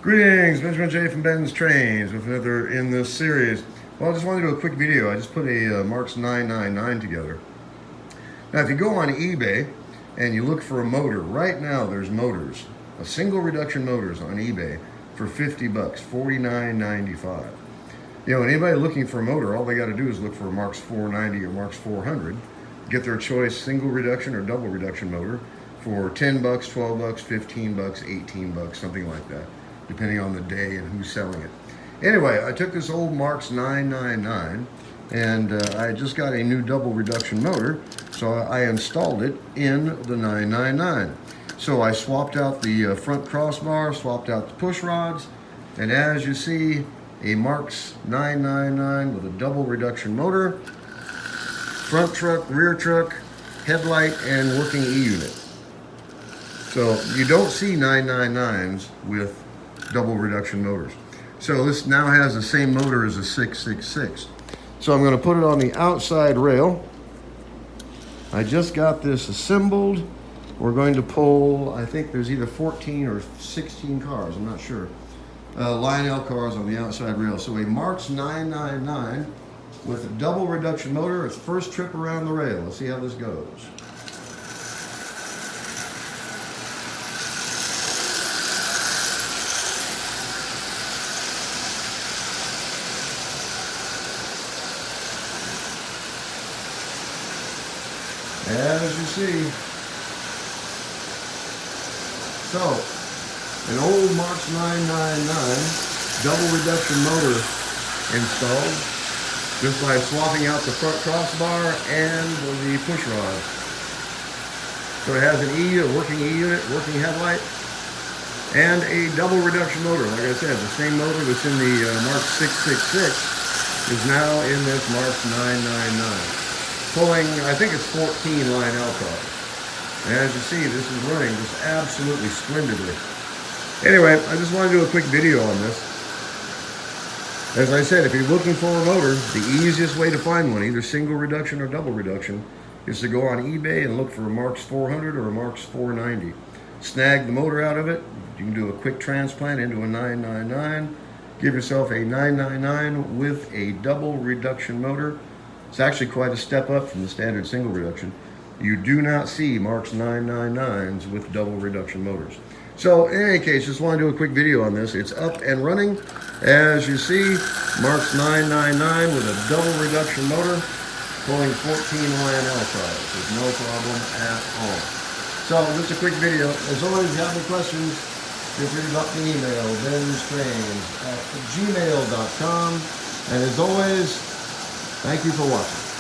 Greetings, Benjamin J from BENZTRAINZ with another in this series. Well, I just wanted to do a quick video. I just put a Marx 999 together. Now, if you go on eBay and you look for a motor, right now there's motors, a single reduction motors on eBay for 50 bucks, $49.95. You know, anybody looking for a motor, all they got to do is look for a Marx 490 or Marx 400, get their choice single reduction or double reduction motor for 10 bucks, 12 bucks, 15 bucks, 18 bucks, something like that, depending on the day and who's selling it. Anyway, I took this old Marx 999 and I just got a new double reduction motor, so I installed it in the 999. So I swapped out the front crossbar, swapped out the push rods, and as you see, a Marx 999 with a double reduction motor, front truck, rear truck, headlight, and working E-unit. So you don't see 999s with double reduction motors. So this now has the same motor as a 666. So I'm going to put it on the outside rail. I just got this assembled. We're going to pull, I think there's either 14 or 16 cars, I'm not sure. Lionel cars on the outside rail. So a Marx 999 with a double reduction motor. It's first trip around the rail. Let's see how this goes. As you see, so an old Marx 999 double reduction motor installed just by swapping out the front crossbar and the push rod. So it has an a working E-unit, working headlight, and a double reduction motor. Like I said, the same motor that's in the Marx 666 is now in this Marx 999. Pulling, I think it's 14 Lionel cars. And as you see, this is running just absolutely splendidly. Anyway, I just wanted to do a quick video on this. As I said, if you're looking for a motor, the easiest way to find one, either single reduction or double reduction, is to go on eBay and look for a Marx 400 or a Marx 490. Snag the motor out of it. You can do a quick transplant into a 999. Give yourself a 999 with a double reduction motor. It's actually quite a step up from the standard single reduction. You do not see Marx 999s with double reduction motors. So in any case, just want to do a quick video on this. It's up and running. As you see, Marx 999 with a double reduction motor, pulling 14 Lionel cars with no problem at all. So just a quick video. As always, if you have any questions, feel free to drop me an email, BENZTRAINZ@gmail.com. And as always, thank you for watching.